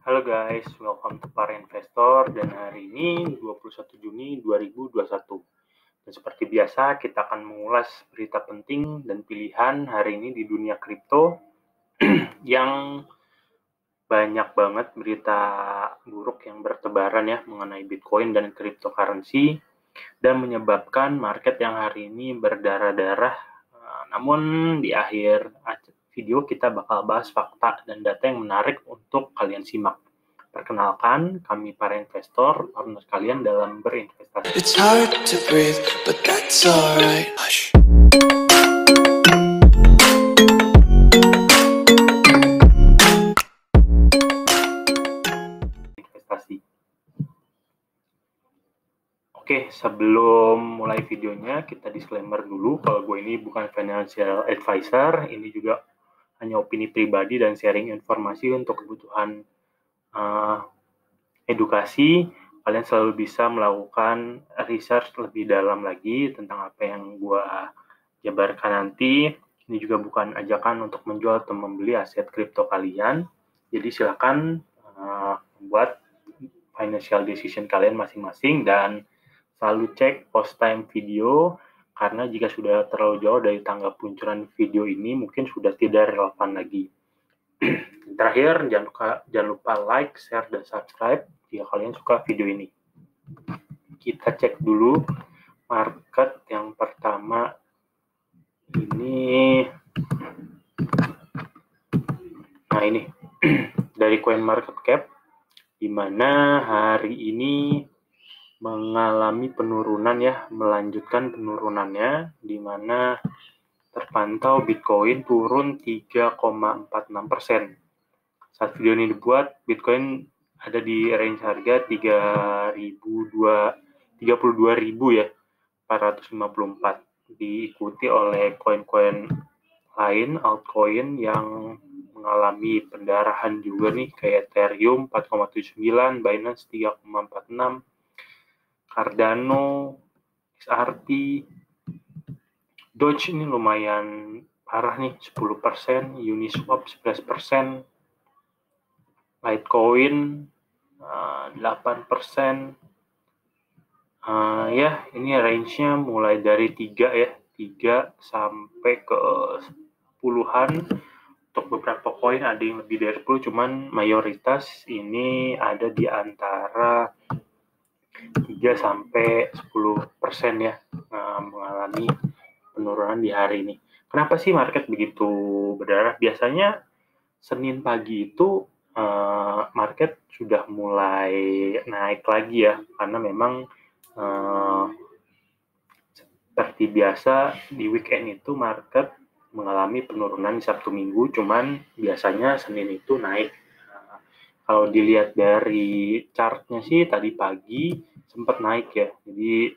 Halo guys, welcome to Para Investor dan hari ini 21 Juni 2021. Dan seperti biasa kita akan mengulas berita penting dan pilihan hari ini di dunia kripto yang banyak banget berita buruk yang bertebaran ya mengenai Bitcoin dan cryptocurrency dan menyebabkan market yang hari ini berdarah-darah. Namun di akhir video kita bakal bahas fakta dan data yang menarik untuk kalian simak. Perkenalkan, kami para investor, partner kalian dalam berinvestasi. It's hard to breathe, but that's alright. Hush. Investasi. Oke, sebelum mulai videonya, kita disclaimer dulu kalau gue ini bukan financial advisor, ini juga hanya opini pribadi dan sharing informasi untuk kebutuhan edukasi. Kalian selalu bisa melakukan research lebih dalam lagi tentang apa yang gue jabarkan nanti. Ini juga bukan ajakan untuk menjual atau membeli aset kripto kalian. Jadi silakan buat financial decision kalian masing-masing dan selalu cek post time video karena jika sudah terlalu jauh dari tanggal peluncuran video ini mungkin sudah tidak relevan lagi. Terakhir, jangan lupa like, share, dan subscribe jika kalian suka video ini. Kita cek dulu market yang pertama ini. Nah ini dari CoinMarketCap, di mana hari ini mengalami penurunan ya, melanjutkan penurunannya, di mana terpantau Bitcoin turun 3,46%. Saat video ini dibuat, Bitcoin ada di range harga 32.454, diikuti oleh koin-koin lain, altcoin yang mengalami pendarahan juga nih, kayak Ethereum 4,79, Binance 3,46, Cardano, XRP, Doge ini lumayan parah nih, 10%, Uniswap 11%, Litecoin 8%. Ya, ini range-nya mulai dari 3 sampai ke 10-an. Untuk beberapa koin ada yang lebih dari 10, cuman mayoritas ini ada di antara 3 sampai 10% ya, mengalami penurunan di hari ini. Kenapa sih market begitu berdarah? Biasanya Senin pagi itu market sudah mulai naik lagi ya, karena memang seperti biasa di weekend itu market mengalami penurunan di Sabtu Minggu, cuman biasanya Senin itu naik. Kalau dilihat dari chartnya sih tadi pagi sempat naik ya, jadi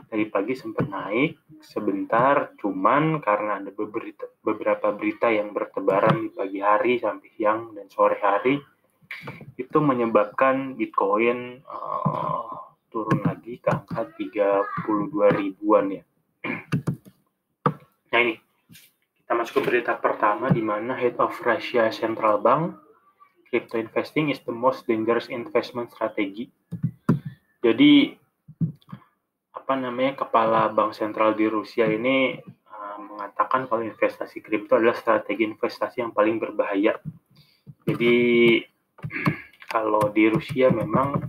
tadi pagi sempat naik sebentar, cuman karena ada beberapa berita yang bertebaran di pagi hari sampai siang dan sore hari, itu menyebabkan Bitcoin turun lagi ke angka 32 ribuan ya. Nah ini, kita masuk ke berita pertama, di mana Head of Russia Central Bank, crypto investing is the most dangerous investment strategy. Jadi kepala bank sentral di Rusia ini mengatakan kalau investasi kripto adalah strategi investasi yang paling berbahaya. Jadi kalau di Rusia memang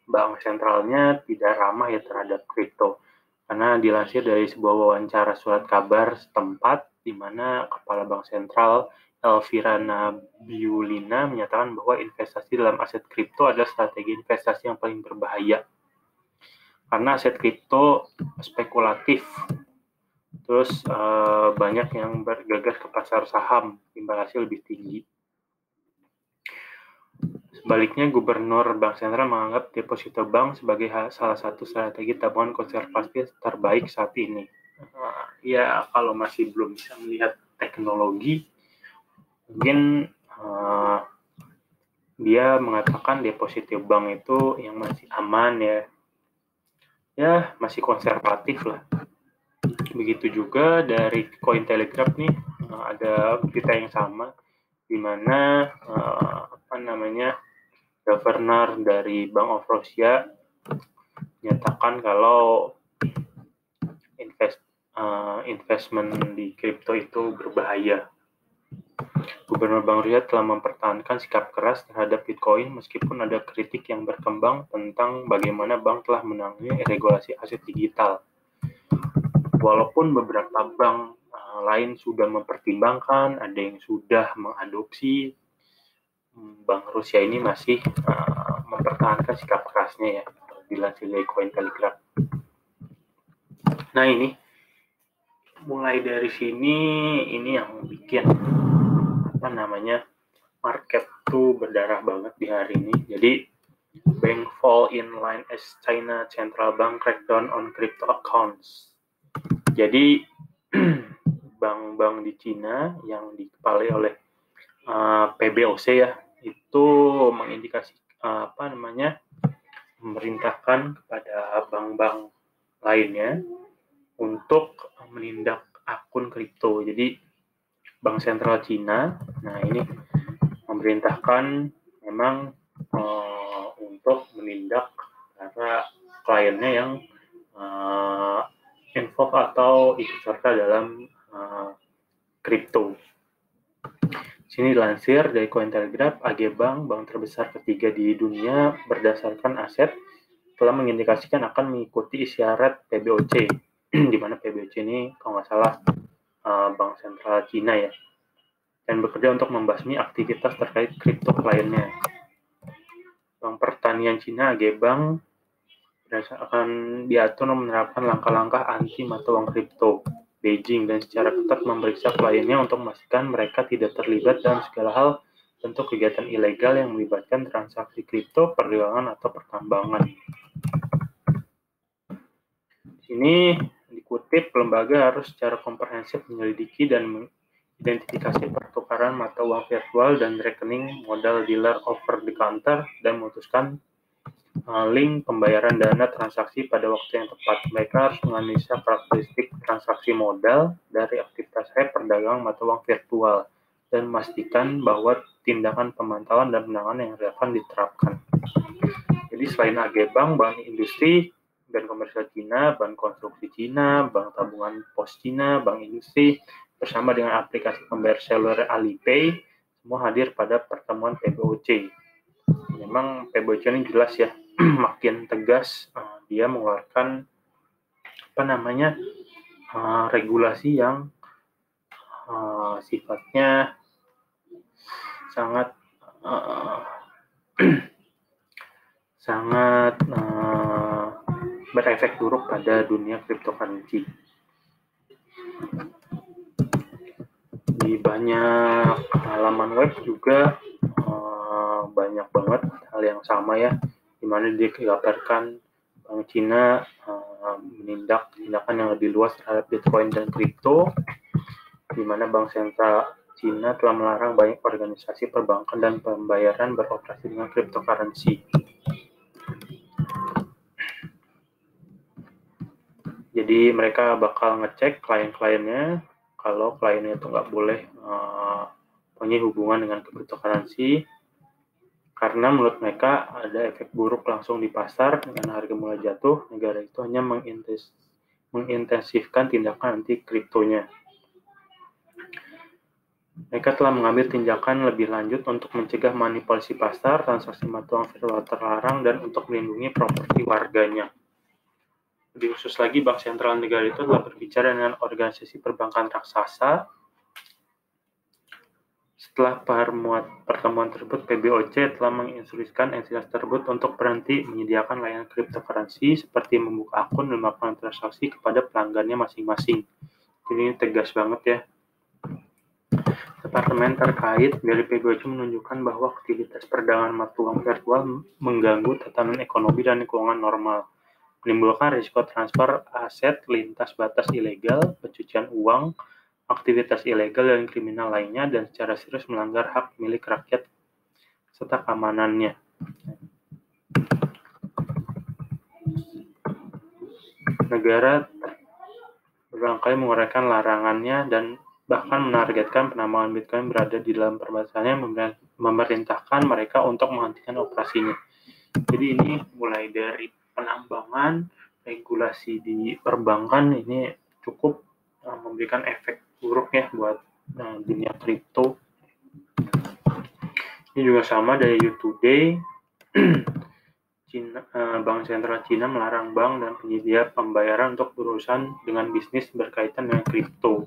bank sentralnya tidak ramah ya terhadap kripto, karena dilansir dari sebuah wawancara surat kabar setempat, di mana kepala bank sentral Elvira Nabiulina menyatakan bahwa investasi dalam aset kripto adalah strategi investasi yang paling berbahaya. Karena aset kripto spekulatif, terus banyak yang bergegas ke pasar saham, imbasnya lebih tinggi. Sebaliknya, Gubernur Bank Sentral menganggap deposito bank sebagai salah satu strategi tabungan konservatif terbaik saat ini. Ya, kalau masih belum bisa melihat teknologi, mungkin dia mengatakan deposito bank itu yang masih aman ya masih konservatif lah. Begitu juga dari Cointelegraph nih, ada berita yang sama, di mana Governor dari Bank of Russia menyatakan kalau investment di kripto itu berbahaya. Gubernur Bank Rusia telah mempertahankan sikap keras terhadap Bitcoin meskipun ada kritik yang berkembang tentang bagaimana bank telah menangani regulasi aset digital. Walaupun beberapa bank lain sudah mempertimbangkan, ada yang sudah mengadopsi, Bank Rusia ini masih mempertahankan sikap kerasnya ya, dilansir dari Cointelegraph. Nah ini, mulai dari sini ini yang bikin market tuh berdarah banget di hari ini. Jadi bank fall in line as China Central Bank crackdown on crypto accounts. Jadi bank-bank di Cina yang dikepalai oleh PBOC ya, itu mengindikasi memerintahkan kepada bank-bank lainnya untuk menindak akun kripto. Jadi Bank Sentral Cina, nah ini memerintahkan memang untuk menindak para kliennya yang involved atau ikut serta dalam kripto. Sini dilansir dari Cointelegraph, AG Bank, bank terbesar ketiga di dunia berdasarkan aset, telah mengindikasikan akan mengikuti isyarat PBOC, di mana PBOC ini kalau nggak salah Bank Sentral Cina ya, dan bekerja untuk membasmi aktivitas terkait kripto kliennya. Bank Pertanian Cina AG Bank akan diatur menerapkan langkah-langkah anti mata uang kripto Beijing dan secara ketat memeriksa kliennya untuk memastikan mereka tidak terlibat dalam segala hal bentuk kegiatan ilegal yang melibatkan transaksi kripto, perdagangan atau pertambangan. Ini dikutip, lembaga harus secara komprehensif menyelidiki dan mengidentifikasi pertukaran mata uang virtual dan rekening modal dealer over the counter dan memutuskan link pembayaran dana transaksi pada waktu yang tepat. Mereka harus menganalisa karakteristik transaksi modal dari aktivitas perdagangan mata uang virtual dan memastikan bahwa tindakan pemantauan dan penanganan yang relevan diterapkan. Jadi selain AG Bank, Bank Industri dan Komersial Cina, Bank Konstruksi Cina, Bank Tabungan Pos Cina, Bank Industri, bersama dengan aplikasi pembayar seluler Alipay, semua hadir pada pertemuan PBOC. Memang PBOC ini jelas ya, makin tegas dia mengeluarkan regulasi yang sifatnya sangat berefek buruk pada dunia cryptocurrency. Di banyak halaman web juga banyak banget hal yang sama ya, di mana digambarkan Bank Cina menindak tindakan yang lebih luas terhadap Bitcoin dan kripto, di mana Bank Sentral Cina telah melarang banyak organisasi perbankan dan pembayaran beroperasi dengan cryptocurrency. Jadi mereka bakal ngecek klien-kliennya, kalau kliennya itu nggak boleh punya hubungan dengan cryptocurrency, karena menurut mereka ada efek buruk langsung di pasar. Dengan harga mulai jatuh, negara itu hanya mengintensifkan tindakan anti kriptonya. Mereka telah mengambil tindakan lebih lanjut untuk mencegah manipulasi pasar, transaksi mata uang virtual terlarang, dan untuk melindungi properti warganya. Lebih khusus lagi, Bank Sentral negara itu telah berbicara dengan organisasi perbankan raksasa. Setelah pertemuan tersebut, PBOC telah menginstruksikan entitas tersebut untuk berhenti menyediakan layanan cryptocurrency seperti membuka akun dan melakukan transaksi kepada pelanggannya masing-masing. Jadi ini tegas banget ya. Departemen terkait dari PBOC menunjukkan bahwa aktivitas perdagangan mata uang virtual mengganggu tatanan ekonomi dan keuangan normal, menimbulkan risiko transfer aset lintas batas ilegal, pencucian uang, aktivitas ilegal dan kriminal lainnya, dan secara serius melanggar hak milik rakyat serta keamanannya. Negara berulang kali menguraikan larangannya dan bahkan menargetkan penambangan Bitcoin berada di dalam perbatasannya, memerintahkan mereka untuk menghentikan operasinya. Jadi ini mulai dari penambangan, regulasi di perbankan ini cukup memberikan efek buruk ya buat dunia kripto. Ini juga sama dari Today. Bank Sentral Cina melarang bank dan penyedia pembayaran untuk berurusan dengan bisnis berkaitan dengan kripto.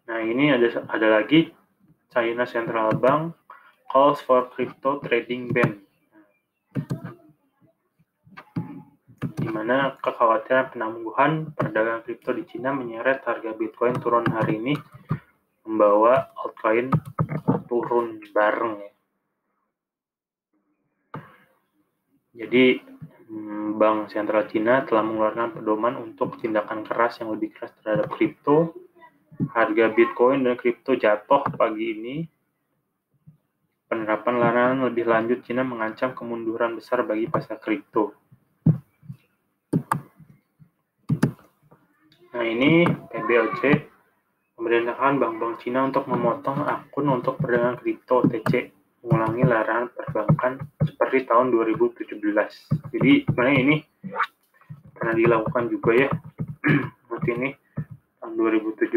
Nah, ini ada lagi China Central Bank calls for crypto trading ban, di mana kekhawatiran penangguhan perdagangan kripto di Cina menyeret harga Bitcoin turun hari ini, membawa altcoin turun bareng ya. Jadi Bank Sentral Cina telah mengeluarkan pedoman untuk tindakan keras yang lebih keras terhadap kripto. Harga Bitcoin dan kripto jatuh pagi ini. Penerapan larangan lebih lanjut Cina mengancam kemunduran besar bagi pasar kripto. Nah, ini PBOC memerintahkan bank-bank Cina untuk memotong akun untuk perdagangan kripto OTC, mengulangi larangan perbankan seperti tahun 2017. Jadi sebenarnya ini pernah dilakukan juga ya nanti ini tahun 2017,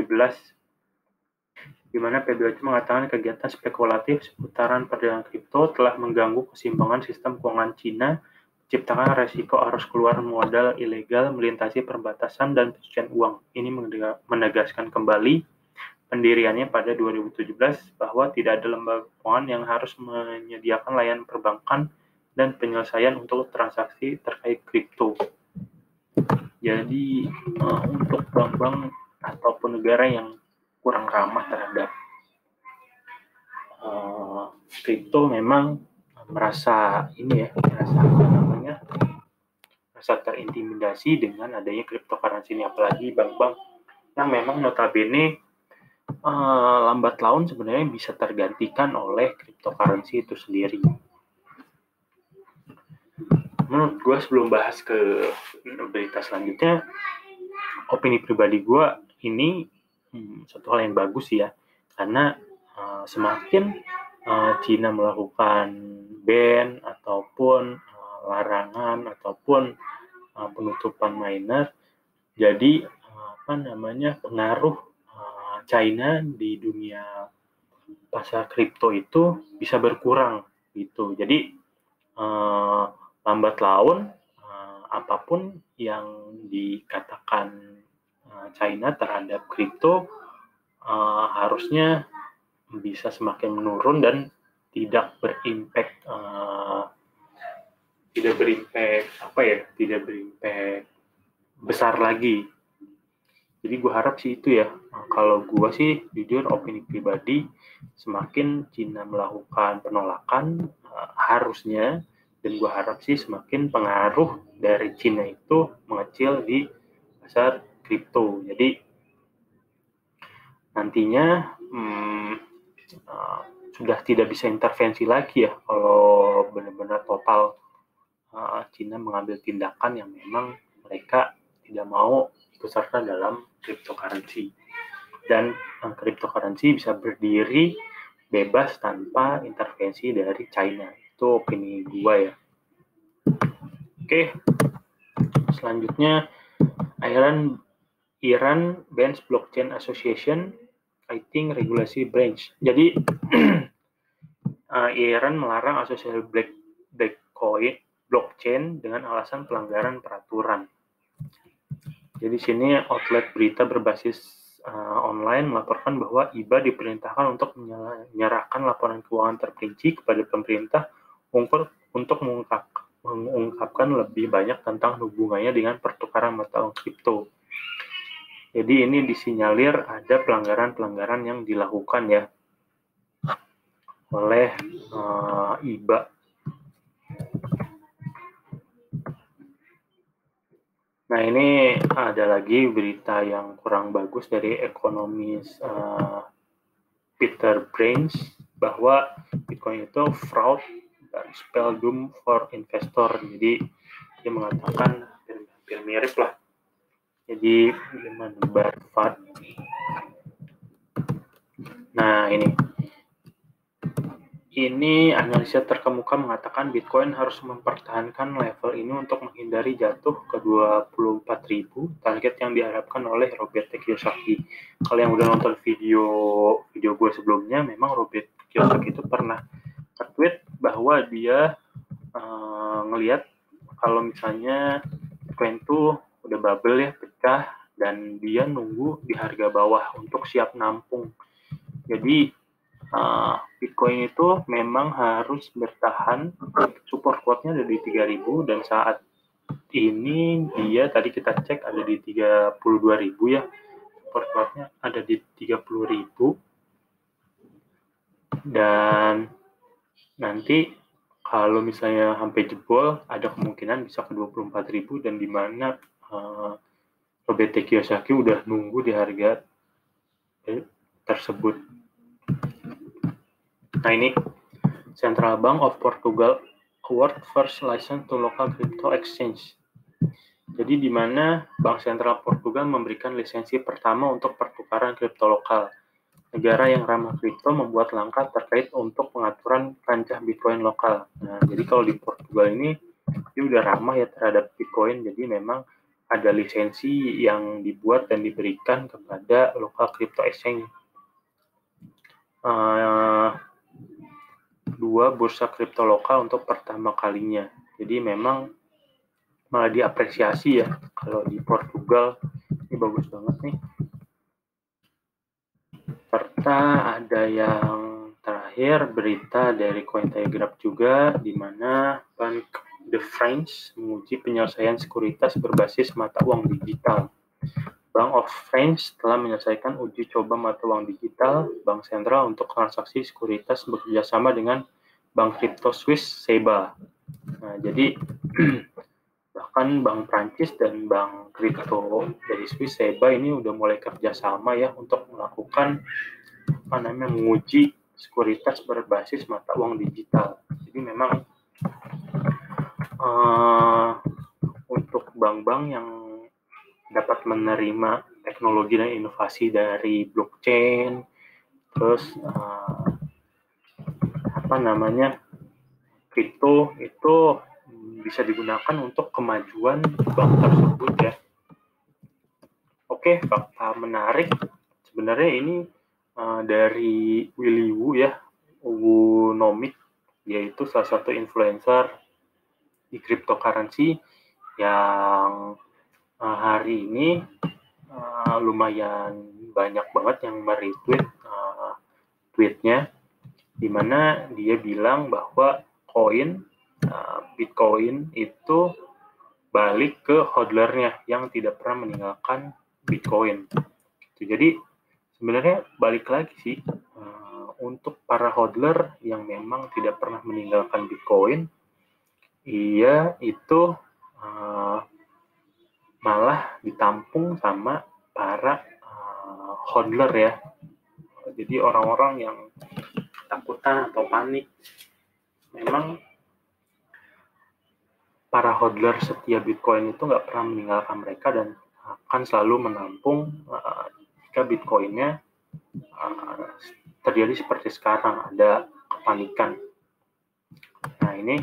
di mana PBOC mengatakan kegiatan spekulatif seputaran perdagangan kripto telah mengganggu keseimbangan sistem keuangan Cina, menciptakan resiko arus keluar modal ilegal melintasi perbatasan dan pencucian uang. Ini menegaskan kembali pendiriannya pada 2017 bahwa tidak ada lembaga keuangan yang harus menyediakan layanan perbankan dan penyelesaian untuk transaksi terkait kripto. Jadi untuk bank-bank ataupun negara yang kurang ramah terhadap kripto memang merasa terintimidasi dengan adanya cryptocurrency ini, apalagi bank-bank yang memang notabene lambat laun sebenarnya bisa tergantikan oleh cryptocurrency itu sendiri. Menurut gue, sebelum bahas ke berita selanjutnya, opini pribadi gue ini satu hal yang bagus ya, karena semakin Cina melakukan ban ataupun larangan ataupun penutupan miner, jadi pengaruh China di dunia pasar kripto itu bisa berkurang gitu. Jadi lambat laun apapun yang dikatakan China terhadap kripto harusnya bisa semakin menurun dan tidak berimpact besar lagi. Jadi gue harap sih itu ya. Kalau gue sih jujur opini pribadi, semakin Cina melakukan penolakan harusnya, dan gue harap sih semakin pengaruh dari Cina itu mengecil di pasar kripto. Jadi nantinya sudah tidak bisa intervensi lagi ya kalau benar-benar total Cina mengambil tindakan yang memang mereka tidak mau ikut serta dalam cryptocurrency. Dan cryptocurrency bisa berdiri bebas tanpa intervensi dari China. Itu opini gue ya. Oke, selanjutnya Iran bans Blockchain Association fighting regulatory branch. Jadi Iran melarang asosiasi blockchain dengan alasan pelanggaran peraturan. Jadi sini outlet berita berbasis online melaporkan bahwa IBA diperintahkan untuk menyerahkan laporan keuangan terperinci kepada pemerintah untuk mengungkapkan lebih banyak tentang hubungannya dengan pertukaran mata uang kripto. Jadi ini disinyalir ada pelanggaran-pelanggaran yang dilakukan ya oleh IBA. Nah, ini ada lagi berita yang kurang bagus dari ekonomis Peter Brains, bahwa Bitcoin itu fraud dan spell doom for investor. Jadi dia mengatakan hampir mirip lah. Jadi menebar FUD. Nah, ini ini analisa terkemuka mengatakan Bitcoin harus mempertahankan level ini untuk menghindari jatuh ke 24.000, target yang diharapkan oleh Robert Kiyosaki. Kalau yang udah nonton video gue sebelumnya, memang Robert Kiyosaki itu pernah tweet bahwa dia ngelihat kalau misalnya Bitcoin tuh udah bubble ya, pecah, dan dia nunggu di harga bawah untuk siap nampung. Jadi Bitcoin itu memang harus bertahan, support quote-nya ada di 3.000, dan saat ini dia tadi kita cek ada di 32.000 ya, support quote-nya ada di 30.000, dan nanti kalau misalnya sampai jebol ada kemungkinan bisa ke 24.000, dan di mana Robert Kiyosaki udah nunggu di harga tersebut. Nah, ini Central Bank of Portugal award first license to local crypto exchange. Jadi di mana Bank Sentral Portugal memberikan lisensi pertama untuk pertukaran kripto lokal. Negara yang ramah kripto membuat langkah terkait untuk pengaturan kancah Bitcoin lokal. Nah, jadi kalau di Portugal ini dia udah ramah ya terhadap Bitcoin, jadi memang ada lisensi yang dibuat dan diberikan kepada local crypto exchange. Dua bursa kripto lokal untuk pertama kalinya. Jadi memang malah diapresiasi ya kalau di Portugal. Ini bagus banget nih. Serta ada yang terakhir berita dari Cointelegraph juga, di mana Bank de France menguji penyelesaian sekuritas berbasis mata uang digital. Bank of France telah menyelesaikan uji coba mata uang digital Bank Sentral untuk transaksi sekuritas bekerjasama dengan Bank kripto Swiss SEBA. Nah, jadi bahkan Bank Prancis dan Bank kripto dari Swiss SEBA ini udah mulai kerjasama ya untuk melakukan menguji sekuritas berbasis mata uang digital. Jadi memang untuk bank-bank yang dapat menerima teknologi dan inovasi dari blockchain, terus kripto itu bisa digunakan untuk kemajuan bank tersebut ya. Oke, fakta menarik sebenarnya ini dari Willy Woo ya, Woonomics, yaitu salah satu influencer di cryptocurrency yang hari ini lumayan banyak banget yang meretweet tweetnya, di mana dia bilang bahwa Bitcoin itu balik ke hodlernya yang tidak pernah meninggalkan Bitcoin. Jadi sebenarnya balik lagi sih untuk para hodler yang memang tidak pernah meninggalkan Bitcoin, ia itu malah ditampung sama para hodler ya. Jadi orang-orang yang ketakutan atau panik, memang para hodler setia Bitcoin itu nggak pernah meninggalkan mereka dan akan selalu menampung jika Bitcoinnya terjadi seperti sekarang, ada kepanikan. Nah, ini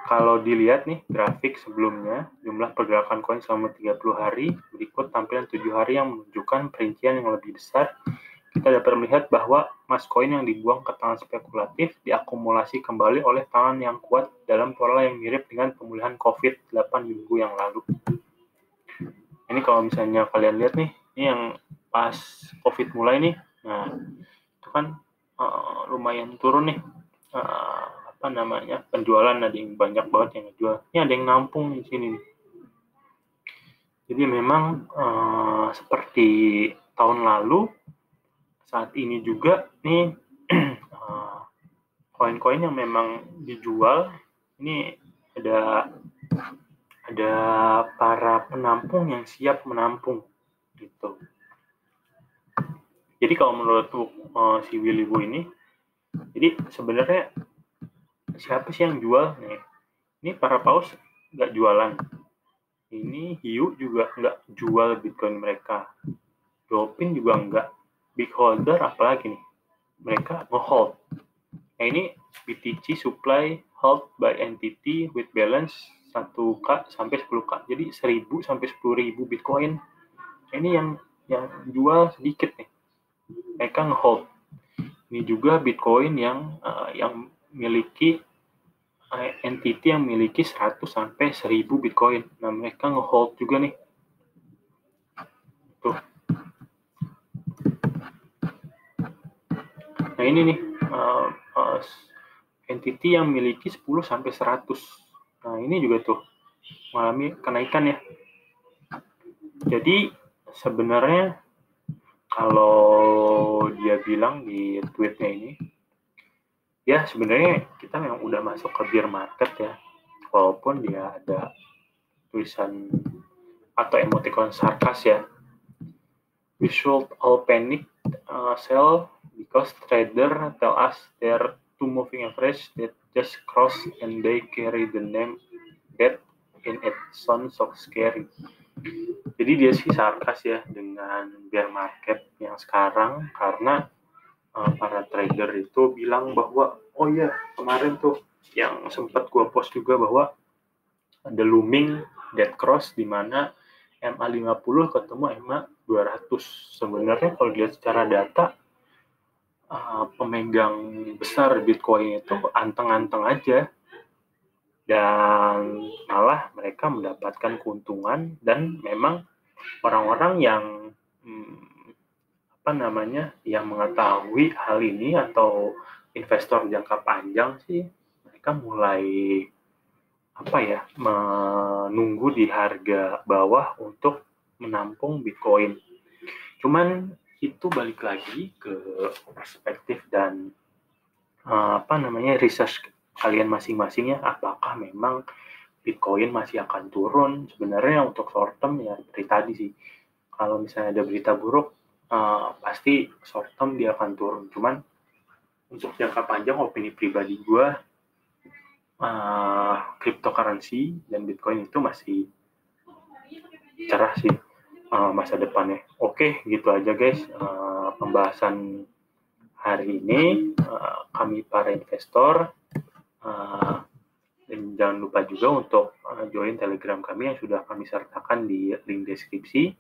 kalau dilihat nih grafik sebelumnya, jumlah pergerakan koin selama 30 hari, berikut tampilan 7 hari yang menunjukkan perincian yang lebih besar. Kita dapat melihat bahwa emas koin yang dibuang ke tangan spekulatif diakumulasi kembali oleh tangan yang kuat dalam pola yang mirip dengan pemulihan COVID 8 minggu yang lalu. Ini kalau misalnya kalian lihat nih, ini yang pas COVID mulai nih, nah itu kan lumayan turun nih, penjualan, ada yang banyak banget yang ngejual. Ini ada yang nampung di sini. Jadi memang seperti tahun lalu, saat ini juga nih koin-koin yang memang dijual ini ada para penampung yang siap menampung gitu. Jadi kalau menurut si Willy Woo ini, jadi sebenarnya siapa sih yang jual nih? Ini para paus nggak jualan. Ini hiu juga nggak jual Bitcoin mereka. Dolphin juga nggak. Big holder apalagi nih? mereka nge-hold. Nah ini BTC supply hold by entity with balance 1K sampai 10K. Jadi 1000 sampai 10.000 Bitcoin. Nah, ini yang jual sedikit nih. Mereka nge-hold. Ini juga Bitcoin yang miliki entity yang miliki 100 sampai 1000 Bitcoin. Nah, mereka nge-hold juga nih. Tuh. Nah, ini nih entity yang miliki 10 sampai 100. Nah, ini juga tuh mengalami kenaikan ya. Jadi sebenarnya kalau dia bilang di tweetnya ini, ya sebenarnya kita memang udah masuk ke bear market ya, walaupun dia ada tulisan atau emoticon sarkas ya. We should all panic sell because trader tell us they're two moving average that just cross and they carry the name that in it sounds so scary. Jadi dia sih sarkas ya dengan bear market yang sekarang karena para trader itu bilang bahwa oh iya kemarin tuh yang sempat gue post juga bahwa ada looming dead cross di mana MA50 ketemu MA200. Sebenarnya kalau dilihat secara data pemegang besar Bitcoin itu anteng-anteng aja dan malah mereka mendapatkan keuntungan dan memang orang-orang yang yang mengetahui hal ini atau investor jangka panjang sih mereka mulai menunggu di harga bawah untuk menampung Bitcoin. Cuman itu balik lagi ke perspektif dan research kalian masing-masing ya, apakah memang Bitcoin masih akan turun. Sebenarnya untuk short term ya dari tadi sih, kalau misalnya ada berita buruk pasti short term dia akan turun. Cuman untuk jangka panjang opini pribadi gue cryptocurrency dan Bitcoin itu masih cerah sih masa depannya. Oke, gitu aja guys pembahasan hari ini. Kami para investor dan jangan lupa juga untuk join Telegram kami yang sudah kami sertakan di link deskripsi.